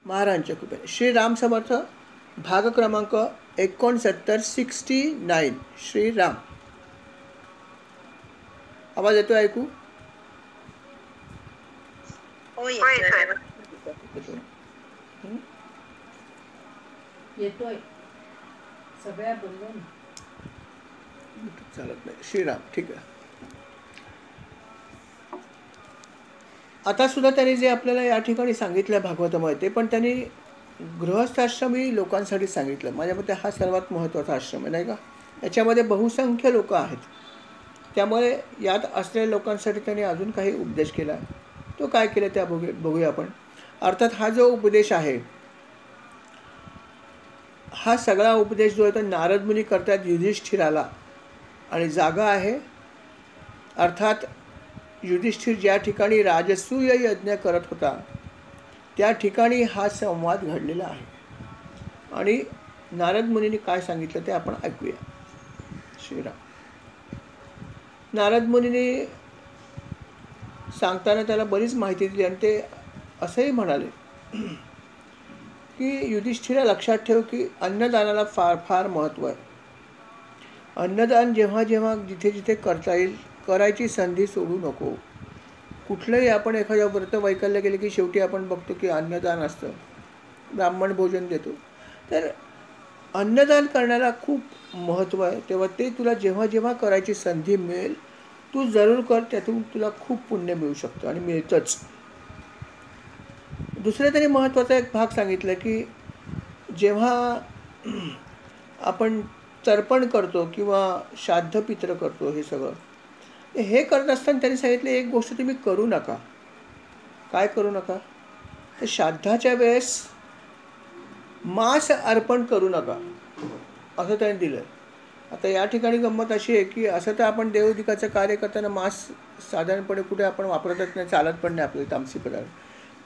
महाराजांच्या कृपेने. श्रीराम समर्थ. भाग क्रमांक 69 69. श्रीराम. आवाज येतोय ऐकू? हो येतोय. येतोय. सगळ्या बोललो चालत नाही. श्रीराम. ठीक आहे. आता सुद्धा त्यांनी जे आपल्याला या ठिकाणी सांगितलं भागवतामध्ये, ते पण त्यांनी गृहस्थाश्रमी लोकांसाठी सांगितलं. माझ्या मते हा सर्वात महत्त्वाचा आश्रम आहे, नाही का? याच्यामध्ये बहुसंख्य लोक आहेत. त्यामुळे यात असलेल्या लोकांसाठी त्यांनी अजून काही उपदेश केला. तो काय केला त्या बघूया आपण. अर्थात हा जो उपदेश आहे, हा सगळा उपदेश जो आहे तो नारद मुनी करतात युधिष्ठिराला. आणि जागा आहे अर्थात युधिष्ठिर ज्या ठिकाणी राजसूय यज्ञ करत होता त्या ठिकाणी हा संवाद घडलेला आहे. आणि नारद मुनींनी काय सांगितलं ते आपण ऐकूया. श्रीराम. नारद मुनींनी सांगताना त्याला बरीच माहिती दिली आणि ते असंही म्हणाले की युधिष्ठिरा लक्षात ठेव की अन्नदानाला फार फार महत्त्व आहे. अन्नदान जेव्हा जेव्हा जिथे जिथे करता येईल करायची संधी सोडू नको. कुठलंही आपण एखाद्या व्रत वैकल्य केले की शेवटी आपण बघतो की अन्नदान असतं, ब्राह्मण भोजन देतो. तर अन्नदान करण्याला खूप महत्त्व आहे. तेव्हा ते तुला जेव्हा जेव्हा करायची संधी मिळेल तू जरूर कर. त्यातून तुला खूप पुण्य मिळू शकतं आणि मिळतंच. दुसरा तरी महत्त्वाचा एक भाग सांगितला की जेव्हा आपण तर्पण करतो किंवा श्राद्धपित्र करतो, हे सगळं हे करत असताना त्यांनी सांगितलं एक गोष्ट तुम्ही करू नका. काय करू नका? तर श्राद्धाच्या वेळेस मांस अर्पण करू नका असं त्यांनी दिलं. आता या ठिकाणी गंमत अशी आहे की असं तर आपण देवदिकाचं कार्य करताना मांस साधारणपणे कुठे आपण वापरतच नाही, चालत पण नाही आपले तामसी पदार्थ.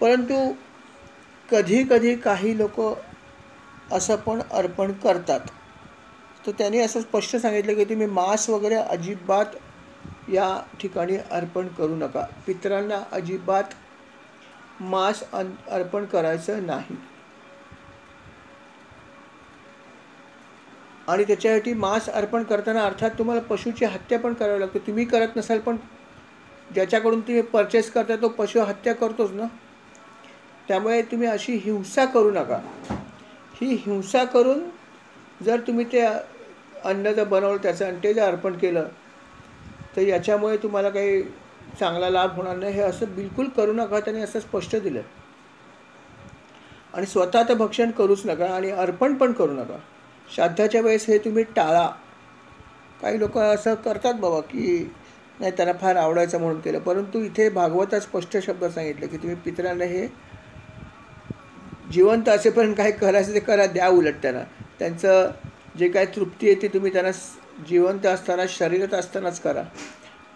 परंतु कधी कधी काही लोक असं पण अर्पण करतात. तर त्यांनी असं स्पष्ट सांगितलं की तुम्ही मांस वगैरे अजिबात या ठिकाणी अर्पण करू नका. पितरांना अजिबात मांस अर्पण करायचं नाही. आणि त्याच्यासाठी मांस अर्पण करताना अर्थात तुम्हाला पशुची हत्या पण करावी लागते. तुम्ही करत नसाल पण ज्याच्याकडून तुम्ही परचेस करता तो पशु हत्या करतोच ना. त्यामुळे तुम्ही अशी हिंसा करू नका. ही हिंसा करून जर तुम्ही ते अन्न जर बनवलं त्याचं आणि ते जर अर्पण केलं तर याच्यामुळे तुम्हाला काही चांगला लाभ होणार नाही. हे असं बिलकुल करू नका. त्याने असं स्पष्ट दिलं. आणि स्वतः तर भक्षण करूच नका आणि अर्पण पण करू नका. श्राद्धाच्या वेळेस हे तुम्ही टाळा. काही लोक असं करतात बाबा की नाही त्यांना फार आवडायचं म्हणून केलं. परंतु इथे भागवतात स्पष्ट शब्द सांगितलं की तुम्ही पितरांना हे जिवंत असेपर्यंत काय करायचं ते करा, द्या उलट त्यांना. त्यांचं जे काय तृप्ती आहे ती तुम्ही त्यांना जिवंत असताना शरीरात असतानाच करा.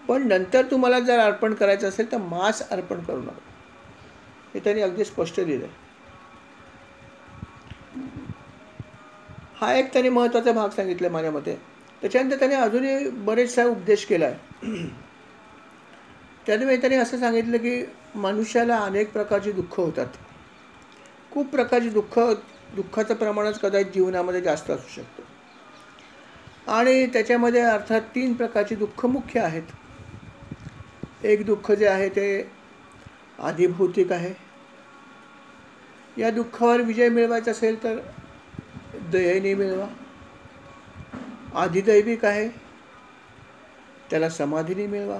पण नंतर तुम्हाला जर अर्पण करायचं असेल तर मांस अर्पण करू नका. हे त्यांनी अगदी स्पष्ट दिलं. हा एक त्यांनी महत्त्वाचा भाग सांगितला माझ्या मते. त्याच्यानंतर त्याने अजूनही बरेचसा उपदेश केला आहे. त्यामुळे त्यांनी असं सांगितलं की मनुष्याला अनेक प्रकारची दुःख होतात. खूप प्रकारची दुःखाचं प्रमाणच कदाचित जीवनामध्ये जास्त असू शकतं. आणि त्याच्यामध्ये अर्थात 3 प्रकारची दुःख मुख्य आहेत. एक दुःख जे आहे ते आधिभौतिक आहे. या दुःखावर विजय मिळवायचा असेल तर दयेने मिळवा. आधिदैविक आहे, त्याला समाधीने मिळवा.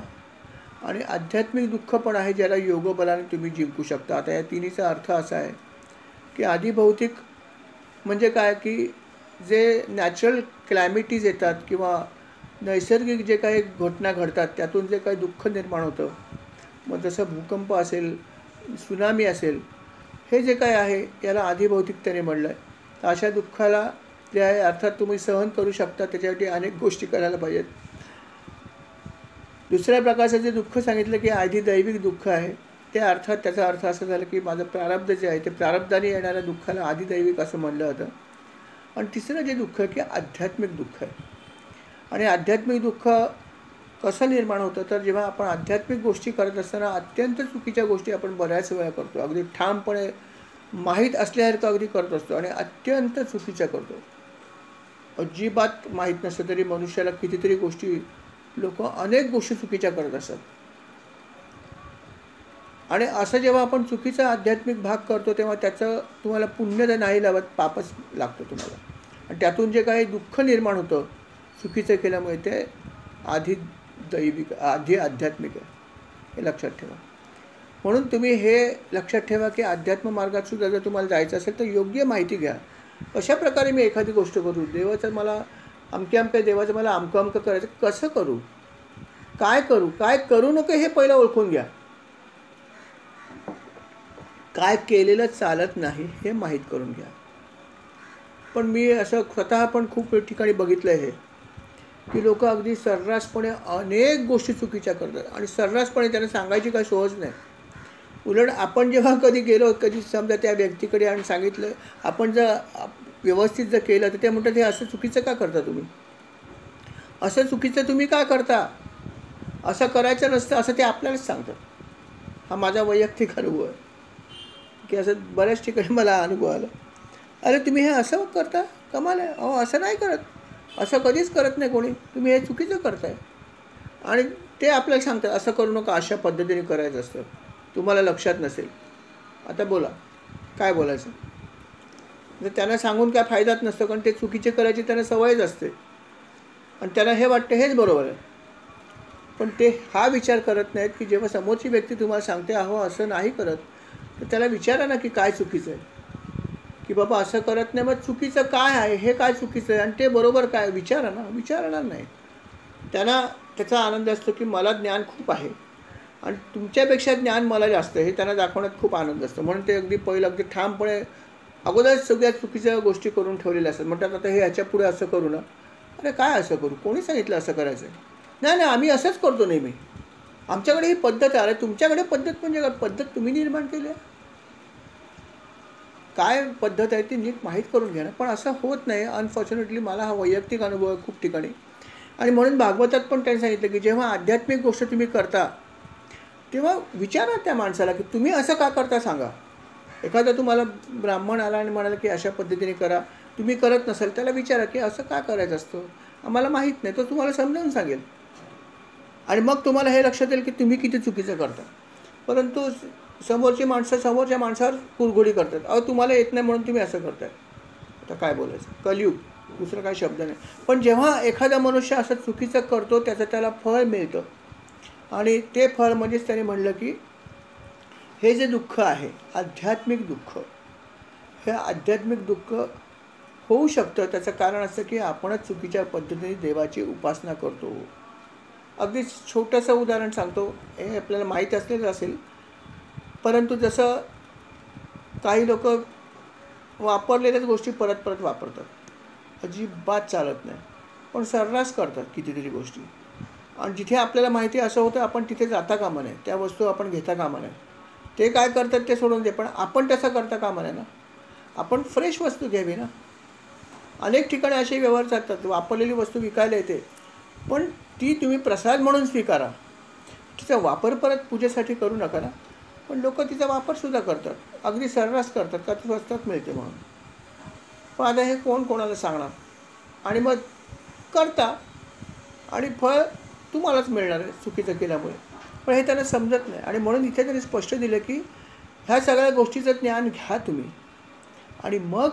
आणि आध्यात्मिक दुःख पण आहे ज्याला योगबलाने तुम्ही जिंकू शकता. आता या तिन्हीचा अर्थ असा आहे की आधिभौतिक म्हणजे काय की जे नॅचरल क्लॅमिटीज येतात किंवा नैसर्गिक जे काही घटना घडतात त्यातून जे काही दुःख निर्माण होतं, मग जसं भूकंप असेल, सुनामी असेल, हे जे काय आहे याला आधिभौतिकतेने म्हणलं आहे. तर अशा दुःखाला जे आहे अर्थात तुम्ही सहन करू शकता. त्याच्यासाठी अनेक गोष्टी करायला पाहिजेत. दुसऱ्या प्रकारचं जे दुःख सांगितलं की आधिदैविक दुःख आहे, ते अर्थात त्याचा अर्थ असं झालं की माझं प्रारब्ध जे आहे ते प्रारब्धाने येणाऱ्या दुःखाला आधिदैविक असं म्हणलं होतं. आणि तिसरं जे दुःख की आध्यात्मिक दुःख आहे. आणि आध्यात्मिक दुःख कसं निर्माण होतं तर जेव्हा आपण आध्यात्मिक गोष्टी करत असताना अत्यंत चुकीच्या गोष्टी आपण बऱ्याच वेळा करतो. अगदी ठामपणे माहीत असल्यासारखं अगदी करत असतो आणि अत्यंत चुकीचं करतो. अजिबात माहीत नसतं तरी मनुष्याला कितीतरी गोष्टी, लोक अनेक गोष्टी चुकीच्या करत असतात. आणि असं जेव्हा आपण चुकीचा आध्यात्मिक भाग करतो तेव्हा त्याचं तुम्हाला पुण्य तर नाही लावत, पापच लागतं तुम्हाला. आणि त्यातून जे काही दुःख निर्माण होतं चुकीचं केल्यामुळे ते आधी दैविक, आधी आध्यात्मिक आहे, हे लक्षात ठेवा. म्हणून तुम्ही हे लक्षात ठेवा की अध्यात्म मार्गात सुद्धा जर तुम्हाला जायचं असेल तर योग्य माहिती घ्या. अशा प्रकारे मी एखादी गोष्ट करू, देवाचं मला अमक्या देवाचं मला अमकं करायचं, कसं करू, काय करू नको हे पहिलं ओळखून घ्या. काय केलेलं चालत नाही हे माहीत करून घ्या. पण मी असं स्वतः पण खूप ठिकाणी बघितलं आहे की लोक अगदी सर्रासपणे अनेक गोष्टी चुकीच्या करतात आणि सर्रासपणे त्यांना सांगायची काही सोयच नाही. उलट आपण जेव्हा कधी गेलो, कधी समजा त्या व्यक्तीकडे आणि सांगितलं, आपण जर व्यवस्थित जर केलं तर ते म्हणतात हे असं चुकीचं का करता तुम्ही, असं चुकीचं तुम्ही का करता, असं करायचं नसतं असं ते आपल्यालाच सांगतात. हा माझा वैयक्तिक अनुभव आहे की असं बऱ्याच ठिकाणी मला अनुभव आला. अरे तुम्ही हे असं करता, कमाल आहे, अहो असं नाही करत, असं कधीच करत नाही कोणी, तुम्ही हे चुकीचं करताय. आणि ते आपल्याला सांगतात असं करू नका, अशा पद्धतीने करायचं असतं, तुम्हाला लक्षात नसेल. आता बोला काय बोलायचं. तर त्यांना सांगून काय फायदाच नसतो, कारण ते चुकीचे करायची त्यांना सवयच असते आणि त्यांना हे वाटतं हेच बरोबर आहे. पण ते हा विचार करत नाहीत की जेव्हा समोरची व्यक्ती तुम्हाला सांगते अहो असं नाही करत, तर त्याला विचारा ना की काय चुकीचं आहे, की बाबा असं करत नाही, मग चुकीचं काय आहे, हे काय चुकीचं आहे आणि ते बरोबर काय, विचारा ना. विचारणार नाही. त्यांना त्याचा आनंद असतो की मला ज्ञान खूप आहे आणि तुमच्यापेक्षा ज्ञान मला जास्त आहे, हे त्यांना दाखवण्यात खूप आनंद असतो. म्हणून ते अगदी पहिलं अगदी ठामपणे अगोदरच सगळ्या चुकीच्या गोष्टी करून ठेवलेल्या असतात. म्हणतात आता हे ह्याच्या पुढे असं करू ना. अरे काय असं करू, कोणी सांगितलं असं करायचं. नाही आम्ही असंच करतो नेहमी, आमच्याकडे ही पद्धत आहे. अरे तुमच्याकडे पद्धत म्हणजे काय, पद्धत तुम्ही निर्माण केली आहे, काय पद्धत आहे ती नीट माहीत करून घ्या ना. पण असं होत नाही अनफॉर्च्युनेटली. मला हा वैयक्तिक अनुभव आहे खूप ठिकाणी. आणि म्हणून भागवतात पण त्यांनी सांगितलं की जेव्हा आध्यात्मिक गोष्ट तुम्ही करता तेव्हा विचारा त्या माणसाला की तुम्ही असं का करता, सांगा. एखादा तुम्हाला ब्राह्मण आला आणि म्हणाला की अशा पद्धतीने करा, तुम्ही करत नसाल, त्याला विचारा की असं का करायचं असतं, आम्हाला माहीत नाही. तो तुम्हाला समजावून सांगेल आणि मग तुम्हाला हे लक्षात येईल की तुम्ही किती चुकीचं करता. परंतु समोरच्या माणसावर कुरघोडी करतात, अहो तुम्हाला येत नाही म्हणून तुम्ही असं करताय. आता काय बोलायचं, कलियुग, दुसरं काही शब्द नाही. पण जेव्हा एखादा मनुष्य असं चुकीचं करतो त्याचं त्याला फळ मिळतं आणि ते फळ म्हणजेच त्याने म्हणलं की हे जे दुःख आहे आध्यात्मिक दुःख, हे आध्यात्मिक दुःख होऊ शकतं. त्याचं कारण असं की आपणच चुकीच्या पद्धतीने देवाची उपासना करतो. अगदी छोटंसं उदाहरण सांगतो, हे आपल्याला माहीत असलेलं असेल, परंतु जसं काही लोक वापरलेल्याच गोष्टी परत परत वापरतात, अजिबात चालत नाही, पण सर्रास करतात कितीतरी गोष्टी. आणि जिथे आपल्याला माहिती असं होतं आपण तिथे जाता कामा नये, त्या वस्तू आपण घेता कामा नये. ते काय करतात ते सोडून दे, पण आपण तसं करता कामा नये ना. आपण फ्रेश वस्तू घ्यावी ना. अनेक ठिकाणी असे व्यवहार चालतात, वापरलेली वस्तू विकायला येते पण ती तुम्ही प्रसाद म्हणून स्वीकारा, तिचा वापर परत पूजेसाठी करू नका ना. पण लोक तिचा वापरसुद्धा करतात, अगदी सर्रास करतात का ती स्वस्तात मिळते म्हणून. पण आता हे कोण कोणाला सांगणार. आणि मग करता आणि फळ तुम्हालाच मिळणार आहे चुकीचं केल्यामुळे. पण हे त्यांना समजत नाही. आणि म्हणून इथे त्यांनी स्पष्ट दिलं की ह्या सगळ्या गोष्टीचं ज्ञान घ्या तुम्ही आणि मग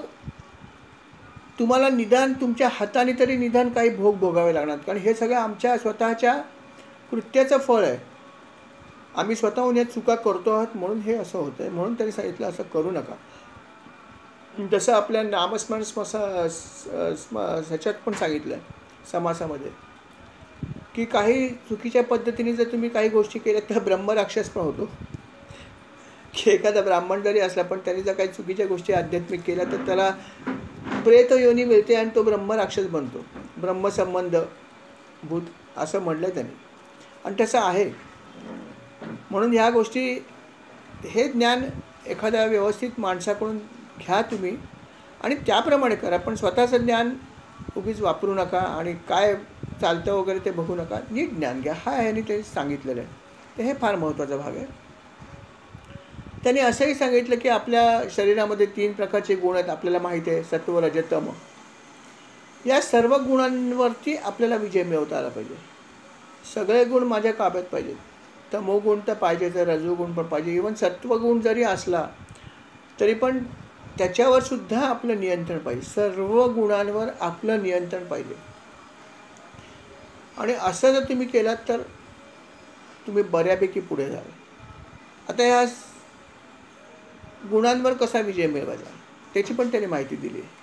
तुम्हाला निदान तुमच्या हाताने तरी निदान काही भोग भोगावे लागणार. कारण हे सगळं आमच्या स्वतःच्या कृत्याचं फळ आहे. आम्ही स्वतःहून या चुका करतो आहोत म्हणून हे असं होतं आहे. म्हणून त्यांनी सांगितलं असं करू नका. जसं आपल्या नामस्मरण ह्याच्यात पण सांगितलं आहे समासामध्ये की काही चुकीच्या पद्धतीने जर तुम्ही काही गोष्टी केल्या तर ब्रह्मराक्षस पण होतो. की एखादा ब्राह्मण जरी असला पण त्यांनी जर काही चुकीच्या गोष्टी आध्यात्मिक केल्या तर त्याला प्रेत योनी मिळते आणि तो ब्रह्मराक्षस बनतो. ब्रह्मसंबंध भूत असं म्हटलं त्यांनी आणि तसं आहे. म्हणून ह्या गोष्टी, हे ज्ञान एखाद्या व्यवस्थित माणसाकडून घ्या तुम्ही आणि त्याप्रमाणे करा. पण स्वतःचं ज्ञान उगीच वापरू नका आणि काय चालतं वगैरे ते बघू नका. नीट ज्ञान घ्या, हा ह्याने ते सांगितलेलं आहे. तर हे फार महत्त्वाचा भाग आहे. त्याने असंही सांगितलं की आपल्या शरीरामध्ये 3 प्रकारचे गुण आहेत, आपल्याला माहिती आहे, सत्व रज तम. या सर्व गुणांवरती आपल्याला विजय मिळवता आला पाहिजे. सगळे गुण माझ्या ताब्यात पाहिजेत. तमोगुण तर पाहिजेच, रजोगुण पण पाहिजे, इवन सत्वगुण जरी असला तरी पण त्याच्यावर सुद्धा आपलं नियंत्रण पाहिजे. सर्व गुणांवर आपलं नियंत्रण पाहिजे. आणि असं जर तुम्ही केलात तर तुम्ही बऱ्यापैकी पुढे जाल. आता ह्या गुणांवर कसा विजय मिळवायचा त्याची पण त्याने माहिती दिली आहे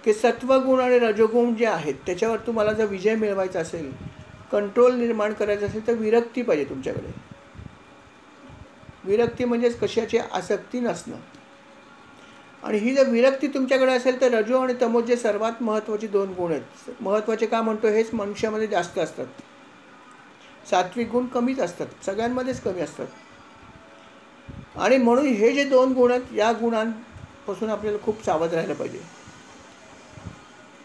की सत्वगुण आणि रजोगुण जे आहेत त्याच्यावर तुम्हाला जर विजय मिळवायचा असेल, कंट्रोल निर्माण करायचा असेल, तर विरक्ती पाहिजे तुमच्याकडे. विरक्ती म्हणजेच कशाची आसक्ती नसणं. आणि ही जर विरक्ती तुमच्याकडे असेल तर रजो आणि तमो जे सर्वात महत्त्वाचे 2 गुण आहेत, महत्त्वाचे का म्हणतो, हेच मनुष्यामध्ये जास्त असतात. सात्विक गुण कमीच असतात, सगळ्यांमध्येच कमी असतात. आणि म्हणून हे जे 2 गुण आहेत, या गुणांपासून आपल्याला खूप सावध राहायला पाहिजे.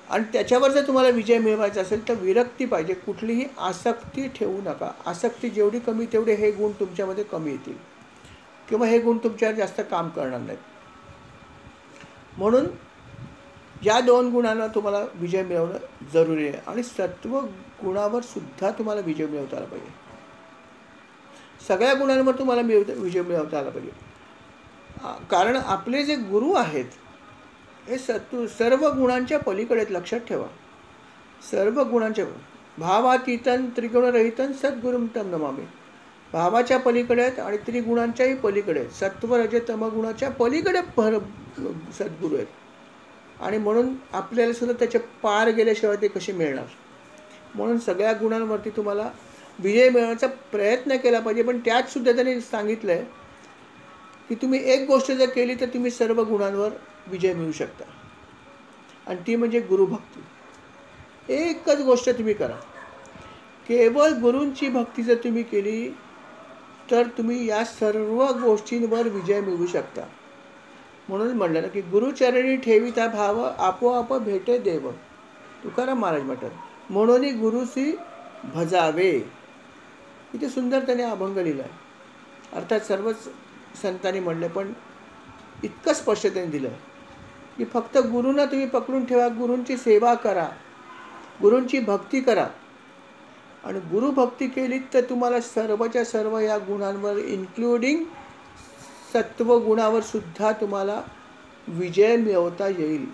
आणि त्याच्यावर जर तुम्हाला विजय मिळवायचा असेल तर विरक्ती पाहिजे. कुठलीही आसक्ती ठेवू नका. आसक्ती जेवढी कमी तेवढे हे गुण तुमच्यामध्ये कमी येतील किंवा हे गुण तुमच्यावर जास्त काम करणार नाहीत. म्हणून या 2 गुणांना तुम्हाला विजय मिळवणं जरुरी आहे. आणि सत्व गुणावर सुद्धा तुम्हाला विजय मिळवता आला पाहिजे. सगळ्या गुणांवर तुम्हाला विजय मिळवता आला पाहिजे. कारण आपले जे गुरु आहेत हे सर्व गुणांच्या पलीकडे आहेत. लक्षात ठेवा, सर्व गुणांच्या भावातीतन त्रिगुणरहितन सद्गुरुं तं नमामि. भावाच्या पलीकडे आहेत आणि त्रिगुणांच्याही पलीकडे आहेत. सत्व रज तम गुणाच्या पलीकडे सद्गुरू आहेत. आणि म्हणून आपल्याला सुद्धा त्याचे पार गेल्याशिवाय ते कसे मिळणार. म्हणून सगळ्या गुणांवरती तुम्हाला विजय मिळवण्याचा प्रयत्न केला पाहिजे. पण त्यात सुद्धा त्यांनी सांगितलं आहे की तुम्ही एक गोष्ट जर केली तर तुम्ही सर्व गुणांवर विजय मिळवू शकता, आणि ती म्हणजे गुरुभक्ती. एकच गोष्ट तुम्ही करा, केवळ गुरूंची भक्ती जर तुम्ही केली तर तुम्ही या सर्व गोष्टींवर विजय मिळवू शकता. म्हणून म्हणलं ना की गुरुचरणी ठेविता भाव, आपोआप भेटे देव. तुकाराम महाराज म्हणतात, म्हणून गुरुसी भजावे. किती सुंदर त्याने अभंग लिहिला आहे. अर्थात सर्वच संतांनी म्हणले, पण इतकं स्पष्ट त्यांनी दिलं की फक्त गुरूंना तुम्ही पकडून ठेवा, गुरूंची सेवा करा, गुरूंची भक्ती करा. आणि गुरुभक्ती केली तर तुम्हाला सर्वच्या सर्व या गुणांवर इन्क्लुडिंग सत्वगुणावर सुद्धा तुम्हाला विजय मिळवता येईल.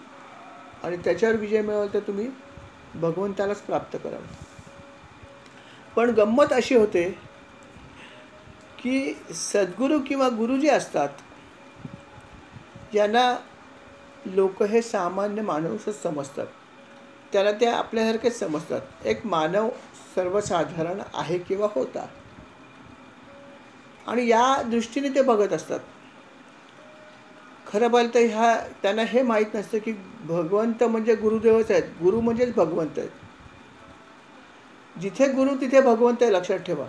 आणि त्याच्यावर विजय मिळवला तर तुम्ही भगवंतालाच प्राप्त कराल. पण गंमत अशी होते की सद्गुरू किंवा गुरु जे असतात यांना लोक हे सामान्य माणूसच समजतात. त्याला ते आपल्यासारखेच समजतात. एक मानव सर्वसाधारण आहे किंवा होता, आणि या दृष्टीने ते बघत असतात. खरं बोलतं त्यांना हे माहीत नसतं की भगवंत म्हणजे गुरुदेवच आहेत, गुरु म्हणजेच भगवंत आहेत. जिथे गुरु तिथे भगवंत आहे, लक्षात ठेवा.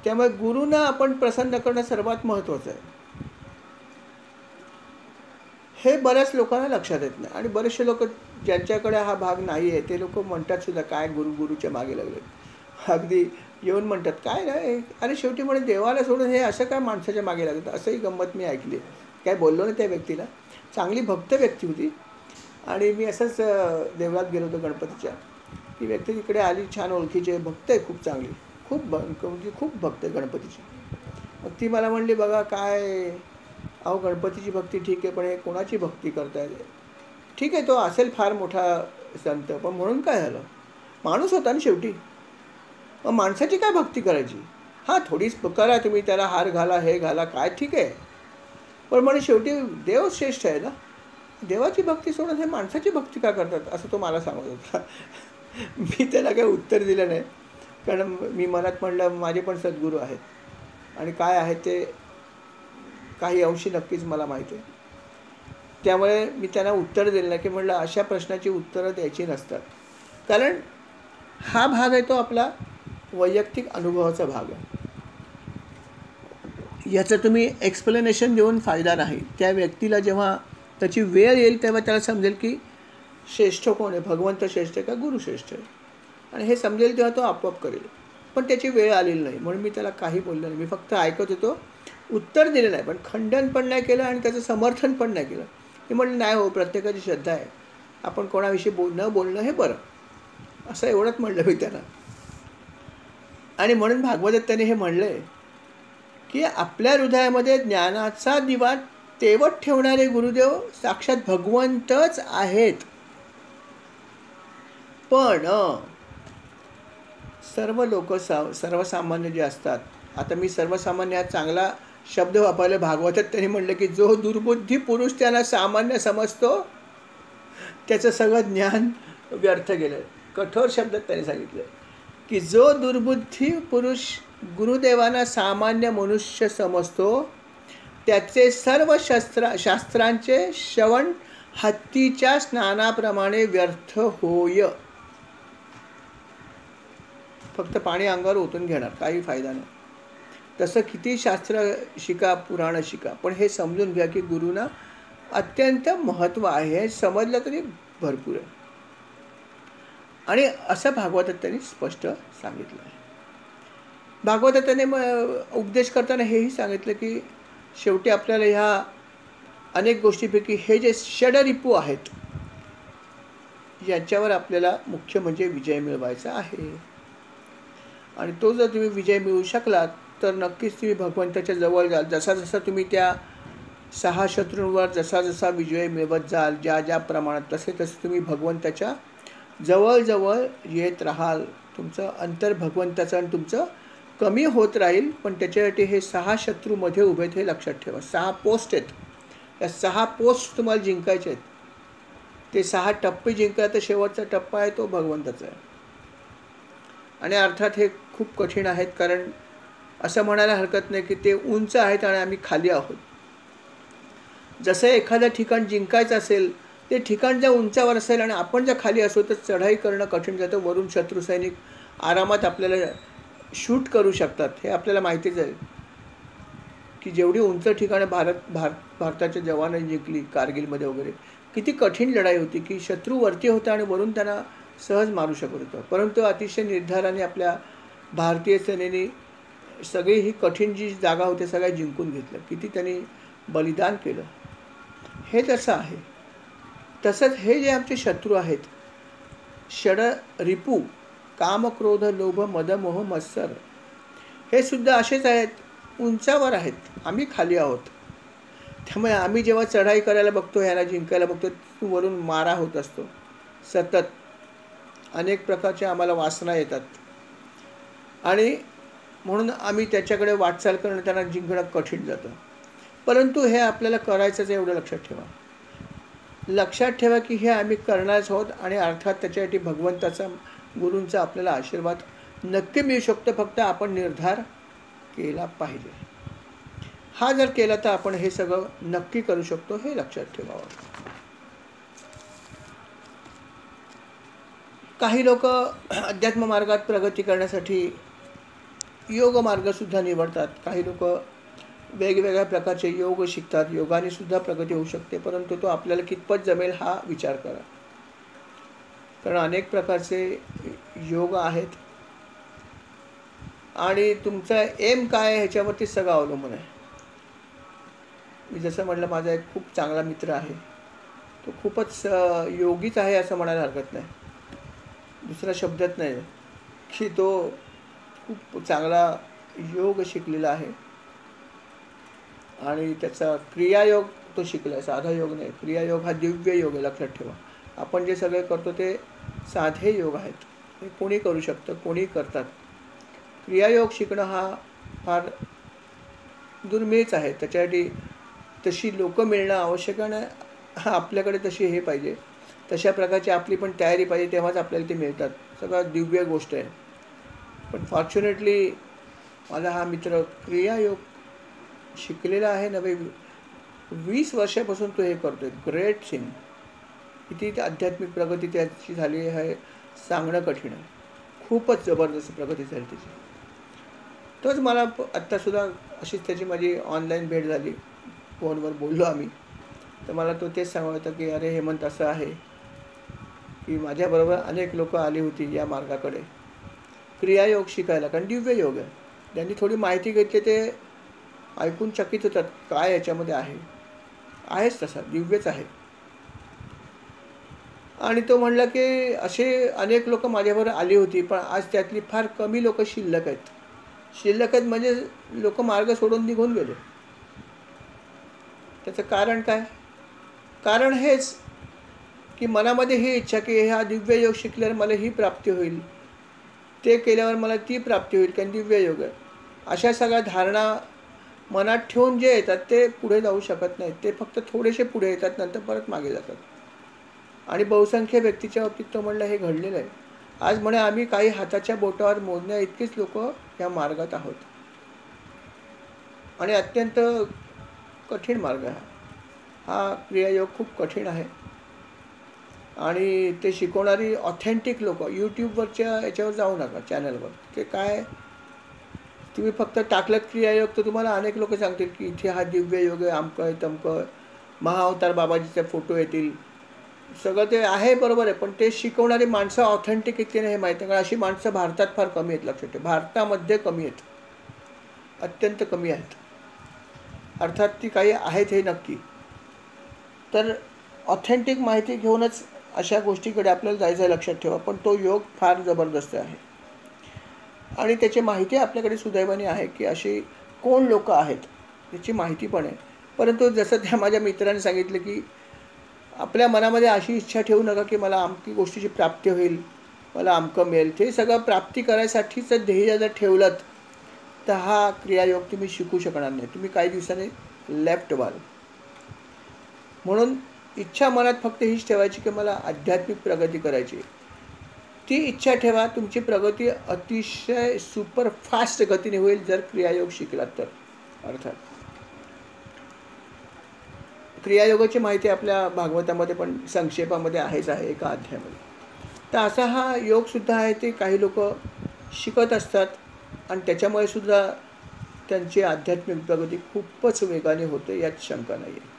त्यामुळे गुरूंना आपण प्रसन्न करणं सर्वात महत्त्वाचं आहे. हे बऱ्याच लोकांना लक्षात येत नाही. आणि बरेचसे लोक ज्यांच्याकडे हा भाग नाही आहे ते लोक म्हणतात सुद्धा, काय गुरुच्या मागे लागले. अगदी येऊन म्हणतात, काय नाही, अरे शेवटी म्हणे देवाला सोडून हे असं काय माणसाच्या मागे लागतं. असंही गंमत मी ऐकली. काय बोललो नाही त्या व्यक्तीला. चांगली भक्त व्यक्ती होती. आणि मी असंच देवळात गेलो होतो गणपतीच्या. ती व्यक्ती तिकडे आली, छान ओळखीची भक्त आहे, खूप चांगली, खूप भक्त आहे गणपतीची. मग ती मला म्हणली, बघा काय, अहो गणपतीची भक्ती ठीक आहे, पण हे कोणाची भक्ती करताय. ठीक आहे, तो असेल फार मोठा संत, पण म्हणून काय झालं, माणूस होता ना शेवटी. मग माणसाची काय भक्ती करायची. हां, थोडीच करा तुम्ही, त्याला हार घाला, हे घाला, काय ठीक आहे, पण म्हणजे शेवटी देव श्रेष्ठ आहे ना. देवाची भक्ती सोडून हे माणसाची भक्ती का करतात, असं तो मला सांगत होता. मी त्याला काही उत्तर दिलं नाही, कारण मी मनात म्हणलं माझे पण सद्गुरू आहेत आणि काय आहे ते काही अंशी नक्कीच मला माहिती आहे. त्यामुळे मी त्यांना उत्तर दिलं नाही, की म्हटलं अशा प्रश्नाची उत्तरं द्यायची नसतात. कारण हा भाग आहे तो आपला वैयक्तिक अनुभवाचा भाग आहे. याचं तुम्ही एक्सप्लेनेशन देऊन फायदा नाही. त्या व्यक्तीला जेव्हा त्याची वेळ येईल तेव्हा त्याला समजेल की श्रेष्ठ कोण आहे, भगवंत श्रेष्ठ आहे का गुरु श्रेष्ठ आहे, आणि हे समजेल तेव्हा तो आपोआप करेल. पण त्याची वेळ आलेली नाही, म्हणून मी त्याला काही बोललो नाही. मी फक्त ऐकत होतो, उत्तर दिलं नाही, पण खंडन पण नाही केलं आणि त्याचं समर्थन पण नाही केलं. मी म्हटलं नाही हो, प्रत्येकाची श्रद्धा आहे, आपण कोणाविषयी न बोलणं हे बरं, असं एवढंच म्हणलं मी त्यांना. आणि म्हणून भागवतात त्याने हे म्हणलंय की आपल्या हृदयामध्ये ज्ञानाचा दिवा तेवत ठेवणारे गुरुदेव साक्षात भगवंतच आहेत. पण सर्व लोक सर्वसामान्य जे असतात, आता मी सर्वसामान्य हा चांगला शब्द वापरला. भागवतात त्यांनी म्हणलं की जो दुर्बुद्धी पुरुष त्यांना सामान्य समजतो त्याचं सगळं ज्ञान व्यर्थ गेलं. कठोर शब्दात त्यांनी सांगितलं की जो दुर्बुद्धी पुरुष गुरुदेवांना सामान्य मनुष्य समजतो त्याचे सर्व शास्त्रांचे श्रवण हत्तीच्या स्नानाप्रमाणे व्यर्थ होय. फक्त पाणी अंगावर ओतून घेणार, काही फायदा नाही. तसं किती शास्त्र शिका, पुराण शिका, पण हे समजून घ्या की गुरुना अत्यंत महत्त्व आहे, हे समजलं तरी भरपूर आहे. आणि असं भागवतात त्यांनी स्पष्ट सांगितलं आहे. भागवतात त्याने उपदेश करताना हेही सांगितलं की शेवटी आपल्याला ह्या अनेक गोष्टीपैकी हे जे षडरिपू आहेत याच्यावर आपल्याला मुख्य म्हणजे विजय मिळवायचा आहे. आणि तो जर तुम्ही विजय मिळवू शकलात तर नक्कीच तुम्ही भगवंताच्या जवळ जाल. जसा जसा तुम्ही त्या 6 शत्रूंवर जसा जसा विजय मिळवत जाल, ज्या ज्या प्रमाणात, तसे तसे तुम्ही भगवंताच्या जवळ येत राहाल. तुमचं अंतर भगवंताचं आणि तुमचं कमी होत राहील. पण त्याच्यासाठी हे 6 शत्रू मध्ये उभे आहेत हे लक्षात ठेवा. 6 पोस्ट आहेत, या 6 पोस्ट तुम्हाला जिंकायचे आहेत. ते 6 टप्पे जिंकला तर शेवटचा टप्पा आहे तो भगवंताचा आहे. आणि अर्थात हे खूप कठीण आहेत, कारण असं म्हणायला हरकत नाही की ते उंच आहेत आणि आम्ही खाली आहोत. जसं एखादं ठिकाण जिंकायचं असेल, ते ठिकाण जर उंचावर असेल आणि आपण जर खाली असो तर चढाई करणं कठीण जातं. वरून शत्रू सैनिक आरामात आपल्याला शूट करू शकतात. हे आपल्याला माहितीच आहे की जेवढी उंच ठिकाणं भारताच्या जवानांनी जिंकली कारगिलमध्ये वगैरे, किती कठीण लढाई होती की शत्रू वरती होता आणि वरून त्यांना सहज मारू शकत होतं. परंतु अतिशय निर्धाराने आपल्या भारतीय सेनेने सगळी ही कठीण जी जागा होती सगळ्या जिंकून घेतलं. किती त्यांनी बलिदान केलं. हे तसं आहे. तसंच हे जे आमचे शत्रू आहेत, षड रिपू, काम, क्रोध, लोभ, मद, मोह, मत्सर, हे सुद्धा असेच आहेत, उंचावर आहेत, आम्ही खाली आहोत. त्यामुळे आम्ही जेव्हा चढाई करायला बघतो, ह्याला जिंकायला बघतो, वरून मारा होत असतो सतत. अनेक प्रकारच्या आम्हाला वासना येतात आणि म्हणून आम्ही त्याच्याकडे वाटचाल करणं, त्यांना जिंकणं कठीण जातं. परंतु हे आपल्याला करायचंच, एवढं लक्षात ठेवा की हे आम्ही करणारच आहोत. आणि अर्थात त्याच्यासाठी भगवंताचा, गुरूंचा आपल्याला आशीर्वाद नक्की मिळू शकतो. फक्त आपण निर्धार केला पाहिजे. हा जर केला तर आपण हे सगळं नक्की करू शकतो, हे लक्षात ठेवावं. काही लोक अध्यात्म मार्गात प्रगती करण्यासाठी योग मार्गसुद्धा निवडतात. काही लोक वेगवेगळ्या प्रकारचे योग शिकतात. योगाने सुद्धा प्रगती होऊ शकते, परंतु तो आपल्याला कितपत जमेल हा विचार करा. कारण अनेक प्रकारचे योग आहेत आणि तुमचा एम काय आहे ह्याच्यावरती सगळं अवलंबून आहे. मी जसं म्हटलं, माझा एक खूप चांगला मित्र आहे, तो खूपच योगीच आहे असं म्हणायला हरकत नाही. दुसरा शब्दात नाही की तो खूप चांगला योग शिकलेला आहे आणि त्याचा क्रियायोग तो शिकला. साधा योग नाही, क्रियायोग हा दिव्य योग आहे. लक्षात ठेवा, आपण जे सगळे करतो ते साधे योग आहेत. हे कोणी करू शकतं, कोणी करतात. क्रियायोग शिकणं हा फार दुर्मिळच आहे. त्याच्यासाठी तशी लोक मिळणं आवश्यक आहे. आपल्याकडे तशी हे पाहिजे, तशा प्रकारची आपली पण तयारी पाहिजे, तेव्हाच आपल्याला ते मिळतात. सगळं दिव्य गोष्ट आहे. पण फॉर्च्युनेटली माझा हा मित्र क्रियायोग शिकलेला आहे. 20 वर्षापासून तो हे करतोय. Great thing. किती आध्यात्मिक प्रगती त्याची झाली आहे सांगणं कठीण आहे. खूपच जबरदस्त प्रगती झाली त्याची. तोच मला आत्तासुद्धा अशीच त्याची माझी ऑनलाईन भेट झाली, फोनवर बोललो आम्ही. तर मला तो तेच सांगत होता की अरे हेमंत, असं आहे की माझ्याबरोबर अनेक लोक आली होती या मार्गाकडे क्रियायोग शिकायला, कारण दिव्य योग आहे. त्यांनी थोडी माहिती घेतली ते ऐकून चकित होतात काय याच्यामध्ये आहेच तसा दिव्यच आहे. आणि तो म्हणला की असे अनेक लोक माझ्याबरोबर आली होती, पण आज त्यातली फार कमी लोक शिल्लक आहेत म्हणजे लोक मार्ग सोडून निघून गेले. त्याचं कारण काय? कारण हेच की मनामध्ये ही इच्छा की हा दिव्य योग शिकल्यावर मला ही प्राप्ती होईल, ते केल्यावर मला ती प्राप्ती होईल, कारण दिव्य योग आहे. अशा सगळ्या धारणा मनात ठेवून जे येतात ते पुढे जाऊ शकत नाहीत. ते फक्त थोडेसे पुढे येतात, नंतर परत मागे जातात. आणि बहुसंख्य व्यक्तीच्या बाबतीत तो म्हणलं हे घडलेलं आहे. आज म्हणे आम्ही काही हाताच्या बोटावर मोजण्या इतकीच लोक या मार्गात आहोत. आणि अत्यंत कठीण मार्ग आहे हा क्रियायोग, खूप कठीण आहे. आणि ते शिकवणारी ऑथेंटिक लोक यूट्यूबवरच्या याच्यावर जाऊ नका, चॅनलवर. ते काय तुम्ही फक्त टाकलं क्रियायोग तर तुम्हाला अनेक लोक सांगतील की इथे हा दिव्य योग आहे, अमकं आहे तमकं, महाअवतार बाबाजीचे फोटो येतील, सगळं ते आहे बरोबर आहे. पण ते शिकवणारी माणसं ऑथेंटिक किती नाही हे माहीत नाही, कारण अशी माणसं भारतात फार कमी आहेत. लक्षात ठेवा, भारतामध्ये कमी आहेत, अत्यंत कमी आहेत. अर्थात ती काही आहेत हे नक्की. तर ऑथेंटिक माहिती घेऊनच अशा गोष्टीकडे आपल्याला जायचं, लक्षात ठेवा. पण तो योग फार जबरदस्त आहे आणि त्याची माहिती आपल्याकडे सुदैवाने आहे की अशी कोण लोक आहेत त्याची माहिती पण आहे. परंतु जसं त्या माझ्या मित्राने सांगितलं की आपल्या मनामध्ये अशी इच्छा ठेवू नका की मला अमकी गोष्टीची प्राप्ती होईल, मला अमकं मिळेल. ते सगळं प्राप्ती करायसाठीच ध्येय जर ठेवलं तर हा क्रियायोग तुम्ही शिकू शकणार नाही. तुम्ही काही दिवसांनी लेफ्ट व्हाल. म्हणून इच्छा मनात फक्त हीच ठेवायची की मला आध्यात्मिक प्रगती करायची. ती इच्छा ठेवा. तुमची प्रगती अतिशय सुपर फास्ट गतीने होईल जर क्रियायोग शिकलात तर. अर्थात क्रियायोगाची माहिती आपल्या भागवतामध्ये पण संक्षेपामध्ये आहेच आहे एका अध्यायामध्ये. तर असा हा योगसुद्धा आहे. ते काही लोक शिकत असतात आणि त्याच्यामुळे सुद्धा त्यांची आध्यात्मिक प्रगती खूपच वेगाने होते, यात शंका नाही आहे.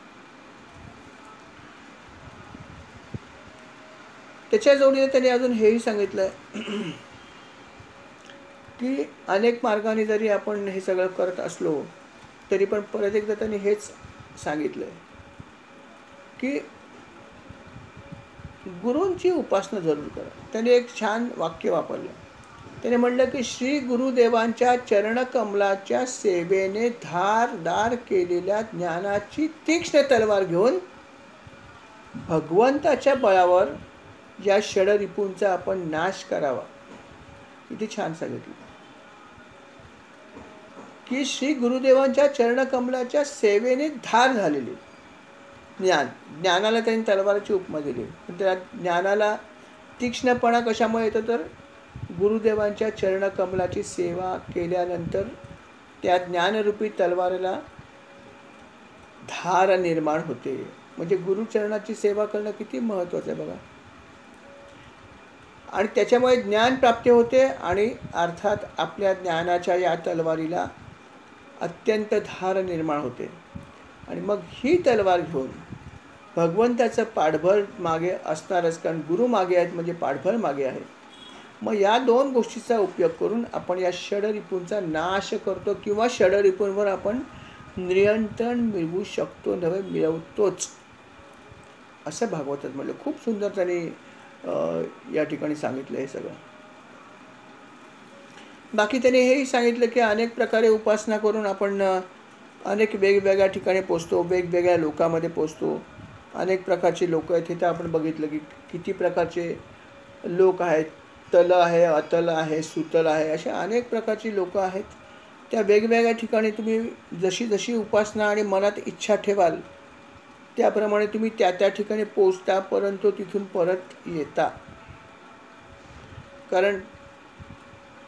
त्याच्या जोडीने त्यांनी अजून हेही सांगितलं की अनेक मार्गाने जरी आपण हे सगळं करत असलो तरी पण परत एकदा त्यांनी हेच सांगितलं की गुरूंची उपासना जरूर करा. त्याने एक छान वाक्य वापरलं. त्याने म्हणलं की श्री गुरुदेवांच्या चरणकमलाच्या सेवेने धारदार केलेल्या ज्ञानाची तीक्ष्ण तलवार घेऊन भगवंताच्या बळावर या षडरिपूंचा आपण नाश करावा. किती छान सांगितलं की श्री गुरुदेवांच्या चरणकमलाच्या सेवेने धार झालेली ज्ञानाला त्यांनी तलवारची उपमा दिली. त्या ज्ञानाला तीक्ष्णपणा कशामुळे येतो तर गुरुदेवांच्या चरणकमलाची सेवा केल्यानंतर त्या ज्ञानरूपी तलवारीला धार निर्माण होते. म्हणजे गुरुचरणाची सेवा करणं किती महत्त्वाचं आहे बघा. आणि त्याच्यामुळे ज्ञान प्राप्ती होते आणि अर्थात आपल्या ज्ञानाच्या या तलवारीला अत्यंत धार निर्माण होते. आणि मग ही तलवार घेऊन भगवंताचं पाठबळ मागे असणारच, कारण गुरु मागे आहेत म्हणजे पाठबळ मागे आहे. मग या दोन गोष्टीचा उपयोग करून आपण या षडरिपूंचा नाश करतो किंवा षडरिपूंवर आपण नियंत्रण मिळवू शकतो, नव्हे मिळवतोच, असं भागवतात म्हणलं. खूप सुंदर त्यांनी या ठिकाणी सांगितलं हे सगळं. बाकी त्याने हेही सांगितलं की अनेक प्रकारे उपासना करून आपण अनेक वेगवेगळ्या ठिकाणी पोचतो, वेगवेगळ्या लोकांमध्ये पोचतो. अनेक प्रकारचे लोक आहेत. तिथं आपण बघितलं की किती प्रकारचे लोक आहेत. तल आहे, अतल आहे, सुतल आहे, असे अनेक प्रकारची लोक आहेत. त्या वेगवेगळ्या ठिकाणी तुम्ही जशी जशी उपासना आणि मनात इच्छा ठेवाल त्याप्रमाणे तुम्ही त्या त्या ठिकाणी पोचता, परंतु तिथून परत येता. कारण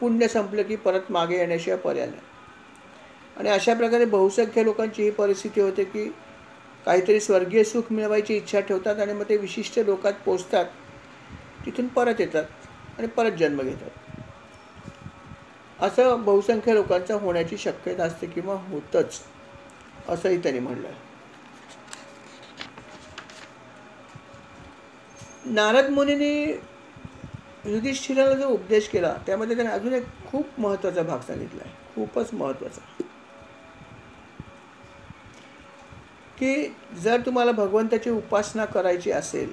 पुण्य संपलं की परत मागे येण्याशिवाय पर्याय नाही. आणि अशा प्रकारे बहुसंख्य लोकांची ही परिस्थिती होते की काहीतरी स्वर्गीय सुख मिळवायची इच्छा ठेवतात आणि मग ते विशिष्ट लोकात पोचतात, तिथून परत येतात आणि परत जन्म घेतात. असं बहुसंख्य लोकांचं होण्याची शक्यता असते किंवा होतंच, असंही त्यांनी म्हणलं. नारद मुनींनी युधिष्ठिराला जो उपदेश केला त्यामध्ये त्याने अजून एक खूप महत्त्वाचा भाग सांगितला आहे, खूपच महत्त्वाचा, की जर तुम्हाला भगवंताची उपासना करायची असेल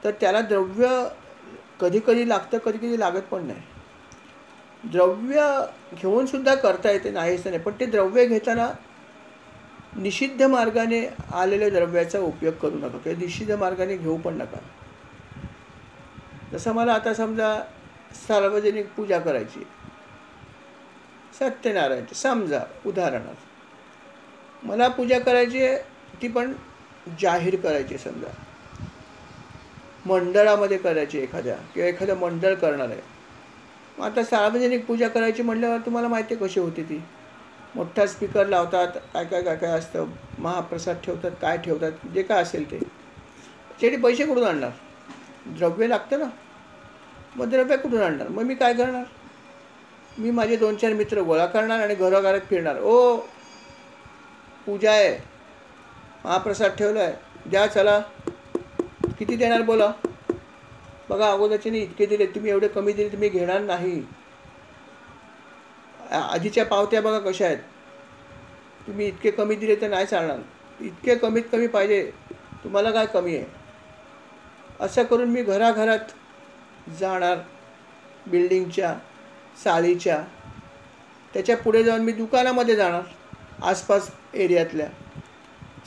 तर त्याला द्रव्य कधी कधी लागतं, कधी कधी लागत पण नाही. द्रव्य घेऊन सुद्धा करता येते, नाही असं नाही, पण ते द्रव्य घेताना निषिद्ध मार्गाने आलेल्या द्रव्याचा उपयोग करू नका किंवा निषिद्ध मार्गाने घेऊ पण नका. जसं मला आता समजा सार्वजनिक पूजा करायची, सत्यनारायणची समजा उदाहरणार्थ मला पूजा करायची आहे, ती पण जाहीर करायची, समजा मंडळामध्ये करायची एखाद्या किंवा एखादं मंडळ करणार आहे. मग आता सार्वजनिक पूजा करायची म्हटल्यावर तुम्हाला माहिती आहे कशी होती ती. मोठा स्पीकर लावतात, काय काय काय काय असतं, महाप्रसाद ठेवतात, काय ठेवतात, जे काय असेल ते. त्यासाठी पैसे कुठून आणणार? द्रव्य लागतं ना. मग द्रव्य कुठून आणणार? मग मी काय करणार? मी माझे 2-4 मित्र गोळा करणार आणि घरोघरात फिरणार, ओ पूजा आहे, महाप्रसाद ठेवला आहे, द्या चला, किती देणार बोला. बघा अगोदरच्याने इतके दिले, तुम्ही एवढे कमी दिले तुम्ही घेणार नाही. आधीच्या पावत्या बघा कशा आहेत, तुम्ही इतके कमी दिले तर नाही चालणार, इतके कमीत कमी पाहिजे, तुम्हाला काय कमी आहे. असं करून मी घराघरात जाणार, बिल्डिंगच्या, चाळीच्या, त्याच्या पुढे जाऊन मी दुकानामध्ये जाणार आसपास एरियातल्या,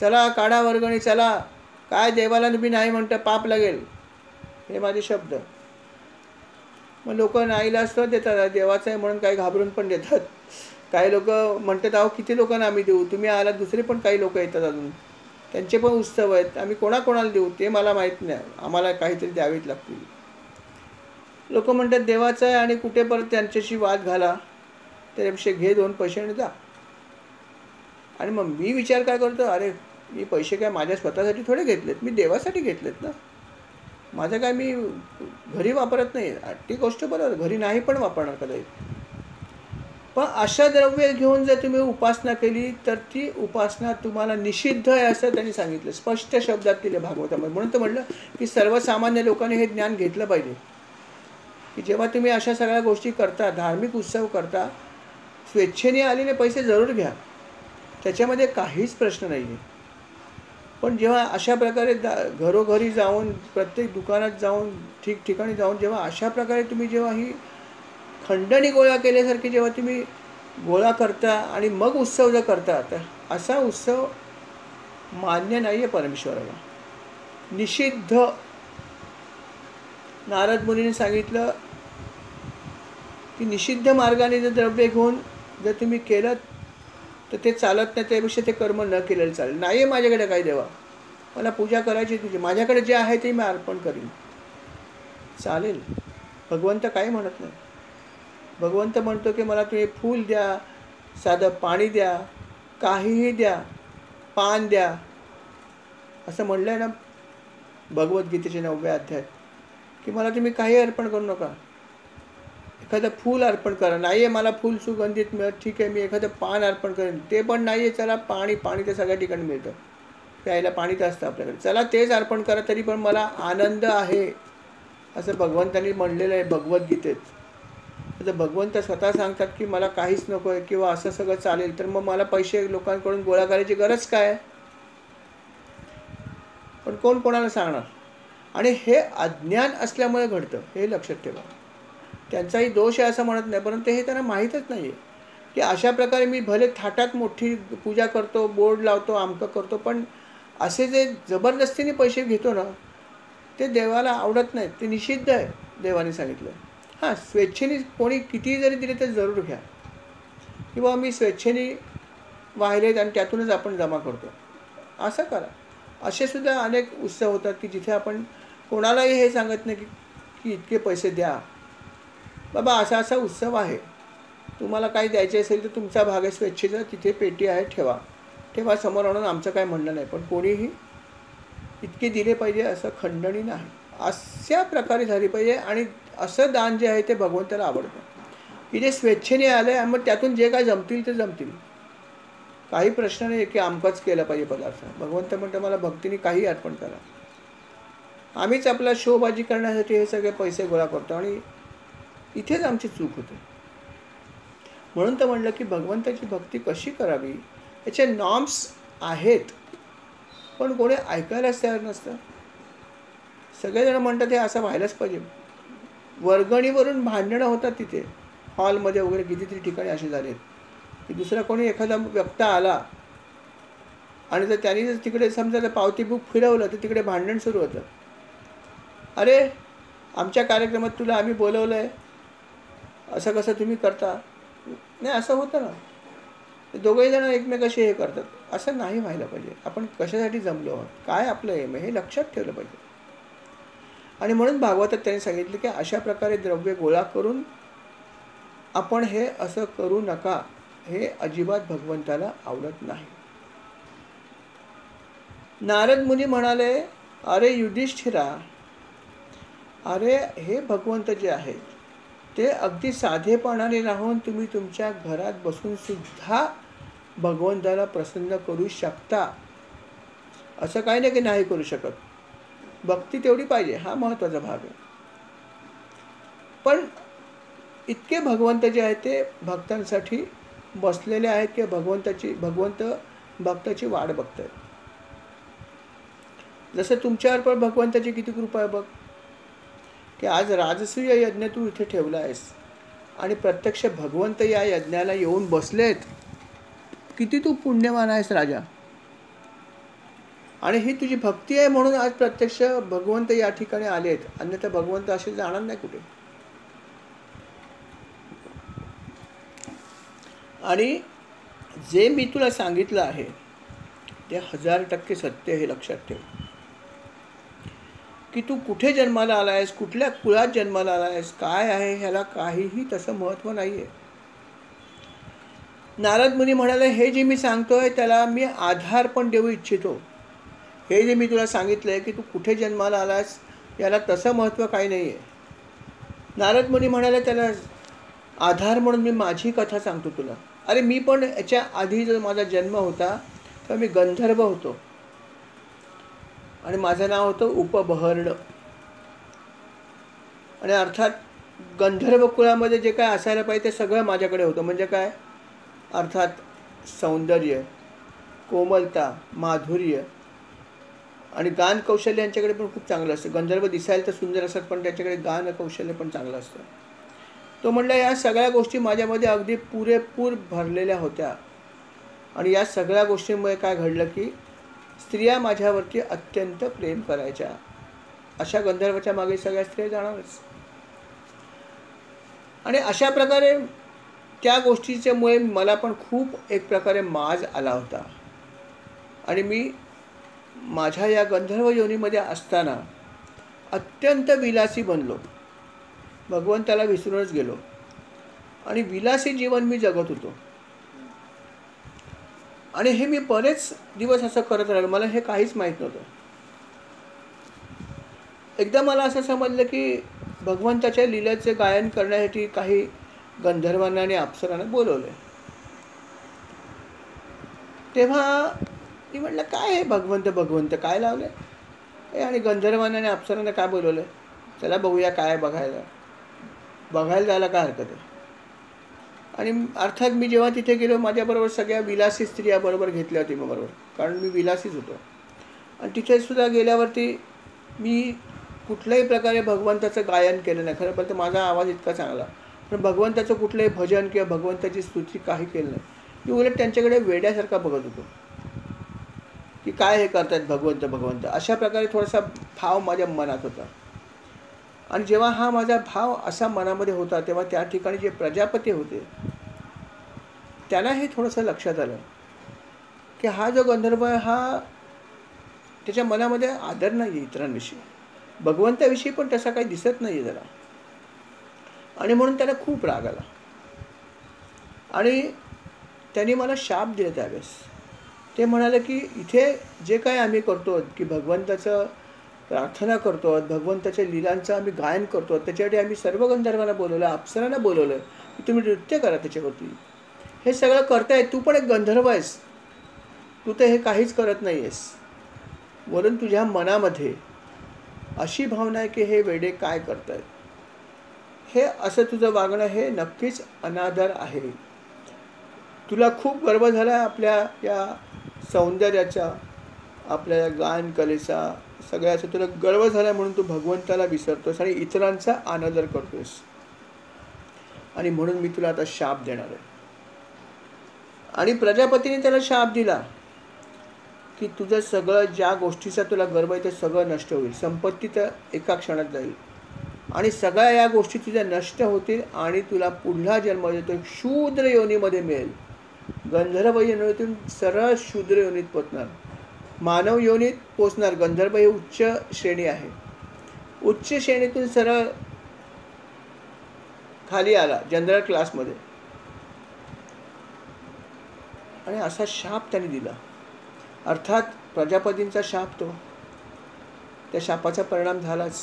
चला काढा वर्गणी, चला, काय देवाला तुम्ही नाही म्हणता पाप लागेल, हे माझे शब्द. मग लोक नाईलाज तर देतात, देवाचं आहे म्हणून काही घाबरून पण देतात. काही लोक म्हणतात अहो किती लोकांना आम्ही देऊ, तुम्ही आला, दुसरे पण काही लोक येतात अजून, त्यांचे पण उत्सव आहेत, आम्ही कोणाकोणाला देऊ ते मला माहीत नाही, आम्हाला काहीतरी द्यावीच लागतील. लोक म्हणतात देवाचं आहे आणि कुठे परत त्यांच्याशी वाद घाला, त्याच्यापेक्षा घे 2 पैसे आणि जा. आणि मग मी विचार काय करतो, अरे मी पैसे काय माझ्या स्वतःसाठी थोडे घेतलेत, मी देवासाठी घेतलेत ना. माझं काय मी घरी वापरत नाही, ती गोष्ट बरोबर, घरी नाही पण वापरणार कदाचित. पण अशा द्रव्य घेऊन जर तुम्ही उपासना केली तर ती उपासना तुम्हाला निषिद्ध आहे असं त्यांनी सांगितलं, स्पष्ट शब्दात दिले भागवतामध्ये. म्हणून तर म्हटलं की सर्वसामान्य लोकांनी हे ज्ञान घेतलं पाहिजे, की जेव्हा तुम्ही अशा सगळ्या गोष्टी करता, धार्मिक उत्सव करता, स्वेच्छेने आलेले पैसे जरूर घ्या, त्याच्यामध्ये काहीच प्रश्न नाही आहे. पण जेव्हा अशा प्रकारे घरोघरी जाऊन, प्रत्येक दुकानात जाऊन, ठिकठिकाणी जाऊन, जेव्हा अशा प्रकारे तुम्ही जेव्हा ही खंडणी गोळा केल्यासारखी जेव्हा तुम्ही गोळा करता आणि मग उत्सव जर करता, तर असा उत्सव मान्य नाही आहे परमेश्वराला, निषिद्ध. नारद मुनीने सांगितलं की निषिद्ध मार्गाने जर द्रव्य घेऊन जर तुम्ही केलं तर ते चालत नाही, त्यापेक्षा ते कर्म न केलेलं चालेल. नाही आहे माझ्याकडे काय देवा, मला पूजा करायची तुझी, माझ्याकडे जे आहे ते मी अर्पण करीन, चालेल. भगवंत काही म्हणत नाही. भगवंत म्हणतो की मला तुम्ही फूल द्या, साधं पाणी द्या, काहीही द्या, पान द्या, असं म्हणलं आहे ना भगवद्गीतेचे 9व्या अध्यायात, की मला तुम्ही काही अर्पण करू नका. एखादं फूल अर्पण करा, नाही आहे मला फूल सुगंधित मिळत, ठीक आहे मी एखादं पान अर्पण करेन, ते पण नाही आहे, चला पाणी तर सगळ्या ठिकाणी मिळतं, प्यायला पाणी तर असतं आपल्याकडे, चला तेच अर्पण करा, तरी पण मला आनंद आहे, असं भगवंतांनी म्हणलेलं आहे भगवद्गीतेत. तर भगवंत स्वतः सांगतात की मला काहीच नको आहे किंवा असं सगळं चालेल, तर मग मला पैसे लोकांकडून गोळा करायची गरज काय? पण कोण कोणाला सांगणार? आणि हे अज्ञान असल्यामुळे घडतं, हे लक्षात ठेवा. त्यांचाही दोष आहे असं म्हणत नाही, परंतु हे त्यांना माहीतच नाही आहे की अशा प्रकारे मी भले थाटात मोठी पूजा करतो, बोर्ड लावतो, आमकं करतो, पण असे जे जबरदस्तीने पैसे घेतो ना, ते देवाला आवडत नाहीत, ते निषिद्ध आहे देवाने सांगितलं. हां, स्वेच्छेने कोणी कितीही जरी दिले तर जरूर घ्या, किंवा मी स्वेच्छेने वाहिलेत आणि त्यातूनच आपण जमा करतो, असं करा. असे सुद्धा अनेक उत्सव होतात की जिथे आपण कोणालाही हे सांगत नाही की इतके पैसे द्या, बाबा असा असा उत्सव आहे, तुम्हाला काही द्यायचे असेल तर तुमचा भाग आहे स्वेच्छेचा, तिथे पेटी आहे, ठेवा समोर आणून, आमचं काय म्हणणं नाही, पण कोणीही इतके दिले पाहिजे असं खंडणी नाही, अशा प्रकारे झाली पाहिजे. आणि असं दान जे आहे ते भगवंताला आवडतं, की जे स्वेच्छेने आलं आहे आणि मग त्यातून जे काय जमतील ते जमतील, काही प्रश्न नाही की आमकाच केलं पाहिजे पदार्थ. भगवंत म्हणतं मला भक्तीने काही अर्पण करा. आम्हीच आपला शोबाजी करण्यासाठी हे सगळे पैसे गोळा करतो आणि इथेच आमची चूक होते. म्हणून तर म्हणलं की भगवंताची भक्ती कशी करावी याचे नॉर्म्स आहेत, पण कोणी ऐकायलाच तयार नसतं. सगळेजण म्हणतात हे असं व्हायलाच पाहिजे. वर्गणीवरून भांडणं होतात तिथे हॉलमध्ये वगैरे, कितीतरी ठिकाणी असे झालेत की दुसरा कोणी एखादा व्यक्ती आला आणि जर त्यांनी जर तिकडे समजा पावती बुक फिरवलं तर तिकडे भांडण सुरू होतं. अरे आमच्या कार्यक्रमात तुला आम्ही बोलवलं आहे, असं कसं तुम्ही करता? नाही, असं होतं ना. दोघंही जण एकमेकाशी हे करतात. असं नाही व्हायला पाहिजे. आपण कशासाठी जमलो आहोत, काय आपलं एम आहे हे लक्षात ठेवलं पाहिजे. आणि म्हणून भागवतात त्यांनी सांगितलं की अशा प्रकारे द्रव्य गोळा करून आपण हे असं करू नका. हे अजिबात भगवंताला आवडत नाही. नारद मुनी म्हणाले, अरे युधिष्ठिरा, अरे हे भगवंत जे आहेत ते अगदी साधेपणाने राहून तुम्ही तुमच्या घरात बसून सुद्धा भगवंताला प्रसन्न करू शकता. असं काही नाही की नाही करू शकत. भक्ती तेवढी पाहिजे, हा महत्त्वाचा भाग आहे. पण इतके भगवंत जे आहेत ते भक्तांसाठी बसलेले आहेत की भगवंत भक्ताची वाट बघत आहेत. जसं तुमच्यावर पण भगवंताची किती कृपा आहे बघ, की आज राजसूय यज्ञ तू इथे ठेवला आहेस आणि प्रत्यक्ष भगवंत या यज्ञाला येऊन बसलेत. किती तू पुण्यवान आहेस राजा. आणि ही तुझी भक्ती आहे म्हणून आज प्रत्यक्ष भगवंत या ठिकाणी आलेत, अन्यथा भगवंत असे जाणार नाही कुठे. आणि जे मी तुला सांगितलं आहे ते 1000% सत्य, हे लक्षात ठेव. की तू कुठे जन्माला आला आहेस, कुठल्या कुळात जन्माला आला आहेस, काय आहे, ह्याला काहीही तसं महत्त्व नाही आहे. नारद मुनी म्हणाले, हे जे मी सांगतोय त्याला मी आधार पण देऊ इच्छितो. हे जे मी तुला सांगितलं आहे की तू कुठे जन्माला आलास याला तसं महत्त्व काही नाही आहे. नारद मुनी म्हणाले, त्याला आधार म्हणून मी माझी कथा सांगतो तुला. अरे मी पण याच्या आधी जो माझा जन्म होता तर मी गंधर्व होतो आणि माझं नाव होतं उपबहर्ण. आणि अर्थात गंधर्व कुळामध्ये जे काय असायला पाहिजे ते सगळं माझ्याकडे होतं. म्हणजे काय, अर्थात सौंदर्य, कोमलता, माधुर्य आणि गान कौशल्य यांच्याकडे पण खूप चांगलं असतं. गंधर्व दिसायला तर सुंदर असतात पण त्याच्याकडे गान कौशल्य पण चांगलं असतं. तो म्हणला या सगळ्या गोष्टी माझ्यामध्ये अगदी पुरेपूर भरलेल्या होत्या. आणि या सगळ्या गोष्टींमुळे काय घडलं की स्त्रिया माझ्यावरती अत्यंत प्रेम करायच्या. अशा गंधर्वाच्या मागे सगळ्या स्त्रिया जाणारच. आणि अशा प्रकारे त्या गोष्टीच्यामुळे मला पण खूप एक प्रकारे माज आला होता. आणि मी माझ्या या गंधर्व योनीमध्ये असताना अत्यंत विलासी बनलो, भगवंताला विसरूनच गेलो आणि विलासी जीवन मी जगत होतो. आणि हे मी बरेच दिवस असं करत राहिलो. मला हे काहीच माहीत नव्हतं. एकदा मला असं समजलं की भगवंताच्या लीलेचे गायन करण्यासाठी काही गंधर्वांना आणि अप्सरांना बोलवलं. तेव्हा मी म्हटलं काय हे भगवंत काय लावलं आहे. आणि गंधर्वांना आणि अप्सरांना काय बोलवलं, चला बघूया काय बघायला जायला काय हरकत आहे. आणि अर्थात मी जेव्हा तिथे गेलो माझ्याबरोबर सगळ्या विलासी स्त्रिया बरोबर घेतल्या होती बरोबर, कारण मी विलासीच होतो. आणि तिथे सुद्धा गेल्यावरती मी कुठल्याही प्रकारे भगवंताचं गायन केलं नाही. खरं तर माझा आवाज इतका चांगला, पण भगवंताचं कुठलंही भजन किंवा भगवंताची स्तुती काही केलं नाही. मी उलट त्यांच्याकडे वेड्यासारखा बघत होतो की काय हे करतात भगवंत. अशा प्रकारे थोडासा भाव माझ्या मनात होता. आणि जेव्हा हा माझा भाव असा मनामध्ये होता तेव्हा त्या ठिकाणी जे प्रजापती होते त्यांना हे थोडंसं लक्षात आलं की हा जो गंधर्व आहे हा त्याच्या मनामध्ये आदर नाही आहे इतरांविषयी, भगवंताविषयी पण तसा काही दिसत नाही आहे जरा. आणि म्हणून त्याला खूप राग आला आणि त्यांनी मला शाप दिले त्यावेळेस. ते म्हणाले की इथे जे काय आम्ही करतो की भगवंताचं प्रार्थना करतो, भगवंताच्या लीलांचं आम्ही गायन करतो, त्याच्यासाठी आम्ही सर्व गंधर्वांना बोलवलं, अप्सरांना बोलवलं की तुम्ही नृत्य करा त्याच्यावरती. हे सगळं करताय, तू पण एक गंधर्व आहेस, तू तर हे काहीच करत नाही आहेस. वरून तुझ्या मनामध्ये अशी भावना आहे की हे वेडे काय करतायत. हे असं तुझं वागणं हे नक्कीच अनादर आहे. तुला खूप गर्व झाला आपल्या या सौंदर्याचा, आपल्या या गायन कलेचा, सगळ्याचा तुला गर्व झाला म्हणून तू भगवंताला विसरतोस आणि इतरांचा अनादर करतोस. आणि म्हणून मी तुला आता शाप देणार आहे. आणि प्रजापतीने त्याला शाप दिला की तुझं सगळं ज्या गोष्टीचा तुला गर्व आहे ते सगळं नष्ट होईल. संपत्ती तर एका क्षणात जाईल आणि सगळ्या या गोष्टी तुझ्या नष्ट होतील आणि तुला पुढला जन्म देतो शूद्र योनीमध्ये मिळेल. गंधर्व योनीतून सरळ शूद्र योनीत पोचणार, मानव योनीत पोचणार. गंधर्व ही उच्च श्रेणी आहे. उच्च श्रेणीतून सरळ खाली आला जनरल क्लासमध्ये. आणि असा शाप त्याने दिला. अर्थात प्रजापतींचा शाप तो. त्या शापाचा परिणाम झालाच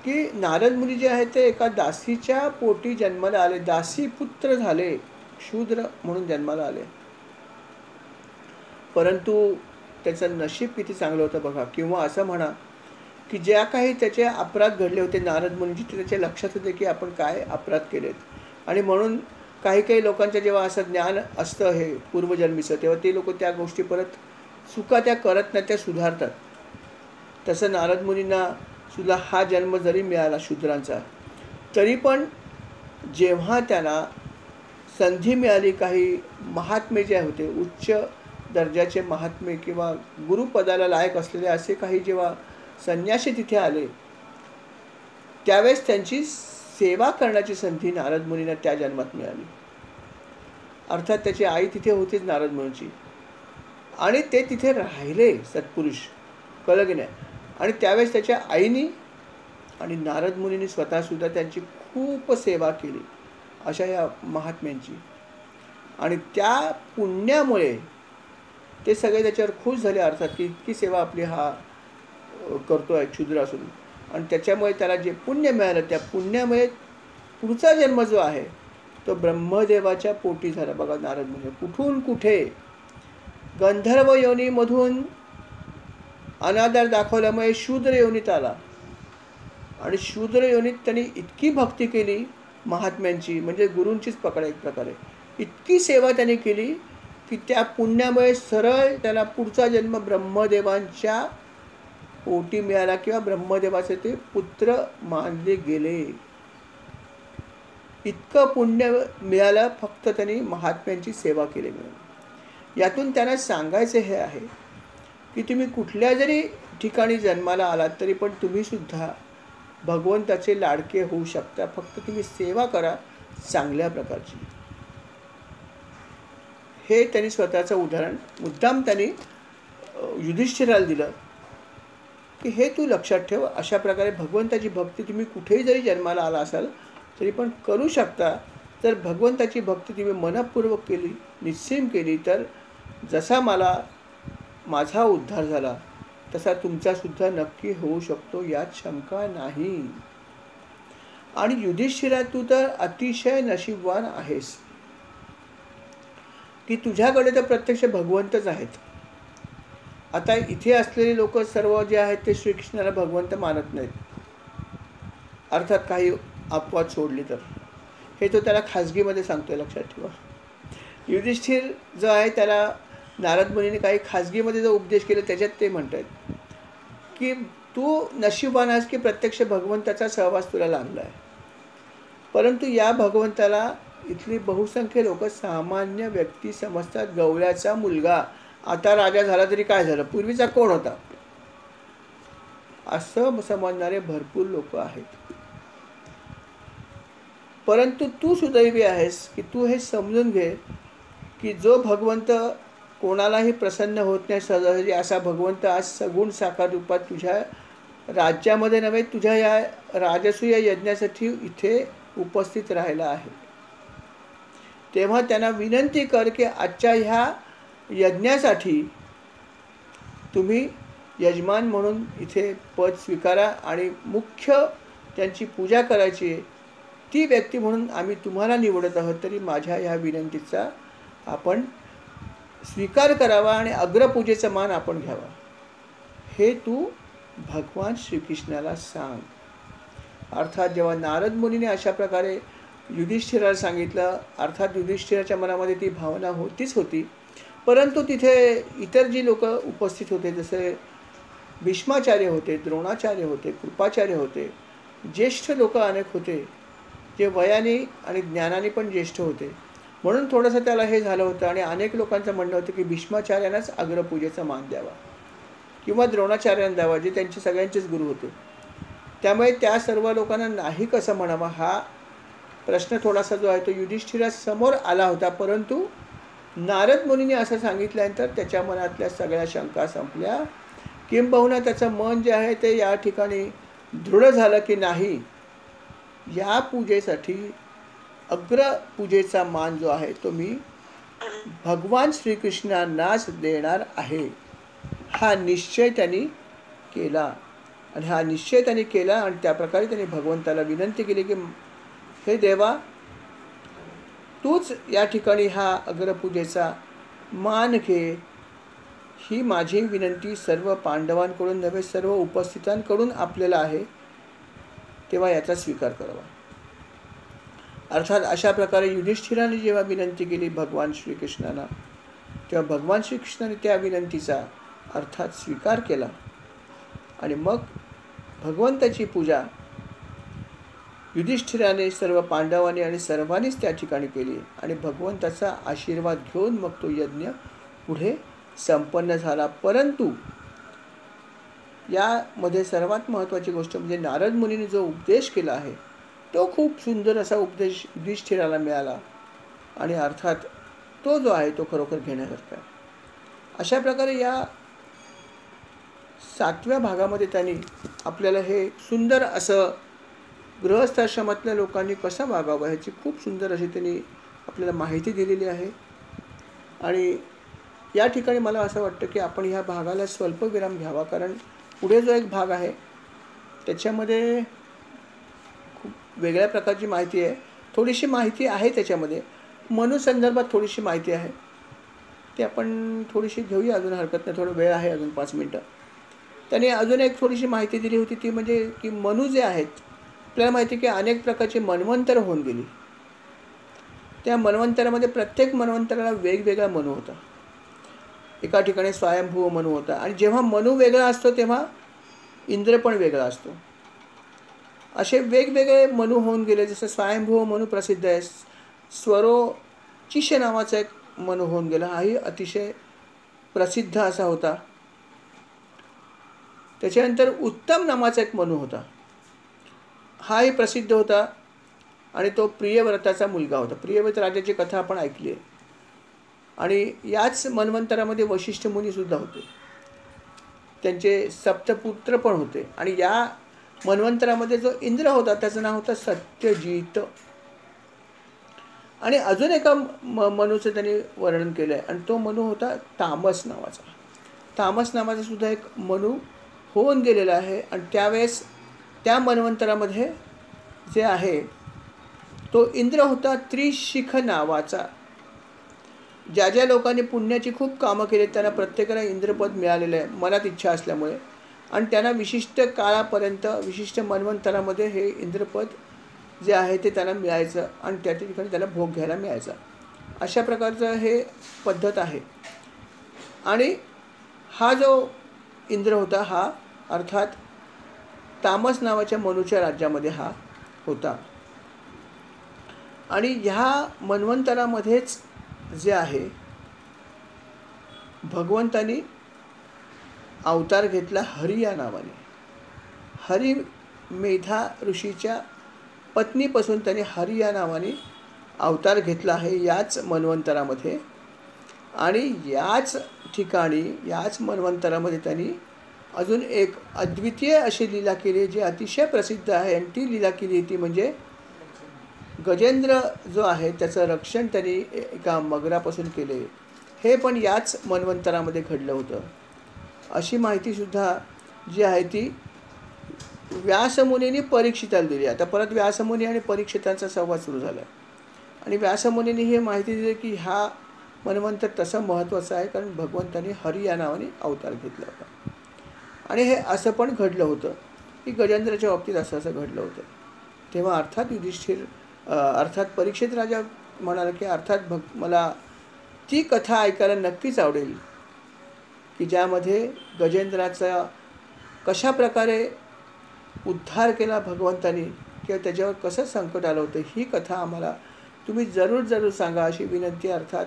की नारद मुनी जे आहेत ते एका दासीच्या पोटी जन्माला आले. दासी पुत्र झाले, शूद्र म्हणून जन्माला आले. परंतु त्याचं नशीब किती चांगलं होतं बघा. किंवा असं म्हणा की ज्या काही त्याचे अपराध घडले होते नारद मुनींची, ते त्याच्या लक्षात होते की आपण काय अपराध केलेत. आणि म्हणून काही काही लोकांचं जेव्हा असं ज्ञान असतं हे पूर्वजन्मीचं, तेव्हा ते लोक त्या गोष्टी परत चुका त्या करत नाही, त्या सुधारतात. तसं नारद मुनींना सुद्धा हा जन्म जरी मिळाला शूद्रांचा, तरी पण जेव्हा त्यांना संधी मिळाली, काही महात्मे जे होते उच्च दर्जाचे महात्मे किंवा गुरुपदाला लायक असलेले असे काही जेव्हा संन्यासी तिथे आले, त्यावेळेस त्यांची सेवा करण्याची संधी नारद मुनींना त्या जन्मात मिळाली. अर्थात त्याची आई तिथे होतीच नारद मुनींची, आणि ते तिथे राहिले सत्पुरुष, कळलं की नाही. आणि त्यावेळेस त्याच्या आईनी आणि नारद मुनींनी स्वतःसुद्धा त्यांची खूप सेवा केली अशा या महात्म्यांची. आणि त्या पुण्यामुळे ते सगळे त्याच्यावर खुश झाले. अर्थात की इतकी सेवा आपली हा करतो आहे क्षुद्र असून. आणि त्याच्यामुळे त्याला जे पुण्य मिळालं, त्या पुण्यामुळे पुढचा जन्म जो आहे तो ब्रह्मदेवाच्या पोटी झाला. बघा नारद मुनी कुठून कुठे गंधर्व योनीमधून अनादर दाखवल्यामुळे शूद्र योनीत आला. आणि शूद्र योनीत त्यांनी इतकी भक्ती केली महात्म्यांची, म्हणजे गुरूंचीच पकड एक प्रकारे, इतकी सेवा त्यांनी केली की त्या पुण्यामुळे सरळ त्याला पुढचा जन्म ब्रह्मदेवांच्या पोटी मिळाला किंवा ब्रह्मदेवाचे ते पुत्र मानले गेले. इतकं पुण्य मिळालं फक्त त्यांनी महात्म्यांची सेवा केली म्हणून. यातून त्यांना सांगायचे हे आहे की तुम्ही कुठल्या जरी ठिकाणी जन्माला आलात तरी पण तुम्ही सुद्धा भगवंताचे लाडके होऊ शकता. फक्त तुम्ही सेवा करा चांगल्या प्रकारची. हे त्यांनी स्वतःचं उदाहरण मुद्दाम त्यांनी युधिष्ठिराला दिलं की हे तू लक्षात ठेव. अशा प्रकारे भगवंताची भक्ती तुम्ही कुठेही जरी जन्माला आला असाल तरी पण करू शकता. जर भगवंताची भक्ती तुम्ही मनपूर्वक केली, निश्चय केली, तर जसा मला माझा उद्धार झाला तसा तुमचासुद्धा नक्की होऊ शकतो, यात शंका नाही. आणि युधिष्ठिरा तू तर अतिशय नशीबवान आहेस की तुझ्याकडे तर प्रत्यक्ष भगवंतच आहेत. आता इथे असलेले लोक सर्व जे आहेत ते श्रीकृष्णाला भगवंत मानत नाहीत. अर्थात काही अपवाद सोडली तर. हे तो त्याला खाजगीमध्ये सांगतोय, लक्षात ठेवा. युधिष्ठिर जो आहे त्याला नारद मुनीने काही खाजगीमध्ये जो उपदेश केला त्याच्यात ते म्हणतात की तू नशीबवान आहेस की प्रत्यक्ष भगवंताचा सहवास तुला लागला आहे. परंतु या भगवंताला इथली बहुसंख्य लोक सामान्य व्यक्ती समजतात. गवळ्याचा मुलगा आता राजा झाला तरी काय झालं, पूर्वीचा कोण होता, असं समजणारे भरपूर लोक आहेत. परंतु तू सुदैवी आहेस की तू हे समजून घे की जो भगवंत कोणालाही प्रसन्न होत नाही सहजासहजी, असा भगवंत आज सगुण साकार रूपात तुझ्या राज्यामध्ये नव्हे, तुझ्या या राजसूय यज्ञासाठी इथे उपस्थित राहिला आहे. तेव्हा त्यांना विनंती कर की आजच्या ह्या यज्ञासाठी तुम्ही यजमान म्हणून इथे पद स्वीकारा आणि मुख्य त्यांची पूजा करायची ती व्यक्ती म्हणून आम्ही तुम्हाला निवडत आहोत. तरी माझ्या ह्या विनंतीचा आपण स्वीकार करावा आणि अग्रपूजेचा मान आपण घ्यावा. हे तू भगवान श्रीकृष्णाला सांग. अर्थात जेव्हा नारद मुनीने अशा प्रकारे युधिष्ठिराला सांगितलं, अर्थात युधिष्ठिराच्या मनामध्ये ती भावना होतीच होती, परंतु तिथे इतर जी लोक उपस्थित होते, जसे भीष्माचार्य होते, द्रोणाचार्य होते, कृपाचार्य होते, ज्येष्ठ लोक अनेक होते, जे वयाने आणि ज्ञानाने पण ज्येष्ठ होते, म्हणून थोडंसं त्याला हे झालं होतं. आणि अनेक लोकांचं म्हणणं होतं की भीष्माचार्यांनाच अग्रपूजेचा मान द्यावा किंवा द्रोणाचार्यांना द्यावा, जे त्यांचे सगळ्यांचेच गुरु होते. त्यामुळे त्या सर्व लोकांना नाही कसं म्हणावं हा प्रश्न थोडासा जो आहे तो युधिष्ठिरासमोर आला होता. परंतु नारद मुनीने असं सांगितल्यानंतर त्याच्या मनातल्या सगळ्या शंका संपल्या. किंबहुना त्याचं मन जे आहे ते या ठिकाणी दृढ झालं की नाही, या पूजेसाठी अग्रपूजेचा मान जो आहे तो मी भगवान श्रीकृष्णांनाच देणार आहे, हा निश्चय त्यांनी केला. आणि हा निश्चय त्यांनी केला आणि त्याप्रकारे त्यांनी भगवंताला विनंती केली की हे देवा, तूच या ठिकाणी हा अग्रपूजेचा मान घे. ही माझी विनंती सर्व पांडवांकडून नव्हे, सर्व उपस्थितांकडून आपल्याला आहे, तेव्हा याचा स्वीकार करावा. अर्थात अशा प्रकारे युधिष्ठिराने जेव्हा विनंती केली भगवान श्रीकृष्णांना, तेव्हा भगवान श्रीकृष्णाने त्या विनंतीचा अर्थात स्वीकार केला. आणि मग भगवंताची पूजा युधिष्ठिराने, सर्व पांडवांनी आणि सर्वांनीच त्या ठिकाणी केली. आणि भगवंताचा आशीर्वाद घेऊन मग तो यज्ञ पुढे संपन्न झाला. परंतु यामध्ये सर्वात महत्त्वाची गोष्ट म्हणजे नारद मुनीने जो उपदेश केला आहे तो खूप सुंदर असा उपदेश युधिष्ठिराला मिळाला. आणि अर्थात तो जो आहे तो खरोखर घेण्यासारखा आहे. अशा प्रकारे या 7व्या भागामध्ये त्यांनी आपल्याला हे सुंदर असं गृहस्थाश्रमातल्या लोकांनी कसं वागावं ह्याची खूप सुंदर अशी त्यांनी आपल्याला माहिती दिलेली आहे. आणि या ठिकाणी मला असं वाटतं की आपण ह्या भागाला स्वल्पविराम घ्यावा, कारण पुढे जो एक भाग आहे त्याच्यामध्ये खूप वेगळ्या प्रकारची माहिती आहे. थोडीशी माहिती आहे त्याच्यामध्ये, मनु संदर्भात थोडीशी माहिती आहे, ती आपण थोडीशी घेऊया, अजून हरकत नाही, थोडं वेळ आहे, अजून 5 मिनटं. त्याने अजून एक थोडीशी माहिती दिली होती, ती म्हणजे की मनु जे आहेत, आपल्याला माहिती आहे की अनेक प्रकारची मन्वंतर होऊन गेली. त्या मन्वंतरामध्ये प्रत्येक मन्वंतराला वेगवेगळा मनु होता. एका ठिकाणी स्वयंभू मनु होता. आणि जेव्हा मनु वेगळा असतो तेव्हा इंद्र पण वेगळा असतो. असे वेगवेगळे मनु होऊन गेले. जसं स्वयंभू मनु प्रसिद्ध आहे. स्वरोचिष नावाचा एक मनु होऊन गेला, हाही अतिशय प्रसिद्ध असा होता. त्याच्यानंतर उत्तम नावाचा एक मनु होता, हाही प्रसिद्ध होता आणि तो प्रियव्रताचा मुलगा होता. प्रियव्रत राजाची कथा आपण ऐकली आहे. आणि याच मन्वंतरामध्ये वशिष्ठ मुनीसुद्धा होते, त्यांचे सप्तपुत्र पण होते. आणि या मन्वंतरामध्ये जो इंद्र होता त्याचं नाव होतं सत्यजित. आणि अजून एका मनुचं त्यांनी वर्णन केलं आहे, आणि तो मनु होता तामस नावाचा. तामस नावाचा सुद्धा एक मनु होऊन गेलेला आहे. आणि त्यावेळेस त्या मन्वंतरामध्ये जे आहे तो इंद्र होता त्रिशिख नावाचा. ज्या ज्या लोकांनी पुण्याची खूप कामं केली त्यांना प्रत्येकाला इंद्रपद मिळालेलं आहे मनात इच्छा असल्यामुळे. आणि त्यांना विशिष्ट काळापर्यंत विशिष्ट मन्वंतरामध्ये हे इंद्रपद जे आहे ते त्यांना मिळायचं आणि त्या ठिकाणी त्यांना भोग घ्यायला मिळायचा. अशा प्रकारचं हे पद्धत आहे. आणि हा जो इंद्र होता हा अर्थात तामस नावाच्या मनुच्या राज्यामध्ये हा होता. आणि ह्या मन्वंतरामध्येच जे आहे भगवंतानी अवतार घेतला हरी या नावाने. हरी मेधा ऋषीच्या पत्नीपासून त्याने हरी या नावाने अवतार घेतला आहे याच मन्वंतरामध्ये. आणि याच ठिकाणी याच मन्वंतरामध्ये त्यांनी अजून एक अद्वितीय अशी लीला केली जी अतिशय प्रसिद्ध आहे. आणि ती लीला केली ती म्हणजे गजेंद्र जो आहे त्याचं रक्षण त्यांनी एका मगरापासून केले. हे पण याच मन्वंतरामध्ये घडलं होतं. अशी माहितीसुद्धा जी आहे ती व्यासमुनींनी परीक्षिताला दिली. आता परत व्यासमुनी आणि परीक्षितांचा संवाद सुरू झाला. आणि व्यासमुनींनी ही माहिती दिली की हा मन्वंतर तसं महत्त्वाचं आहे कारण भगवंतांनी हरी या नावाने अवतार घेतला होता. आणि हे असं पण घडलं होतं की गजेंद्राच्या बाबतीत असं घडलं होतं. तेव्हा अर्थात युधिष्ठिर अर्थात परीक्षित राजा म्हणाला की अर्थात मला ती कथा ऐकायला नक्कीच आवडेल की ज्यामध्ये गजेंद्राचा कशा प्रकारे उद्धार केला भगवंतानी किंवा त्याच्यावर कसं संकट आलं होतं, ही कथा आम्हाला तुम्ही जरूर सांगा अशी विनंती अर्थात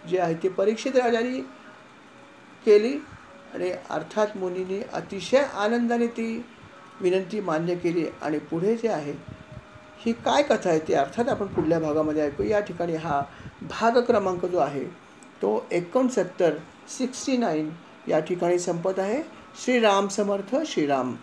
जी आहे ती परीक्षित राजाने केली. आणि अर्थात मुनींनी अतिशय आनंदाने ती विनंती मान्य केली. आणि पुढे जे आहे ही काय कथा आहे ती अर्थात आपण पुढल्या भागामध्ये ऐकू. या ठिकाणी हा भाग क्रमांक जो आहे तो 69 या ठिकाणी संपत आहे. श्रीराम समर्थ. श्रीराम.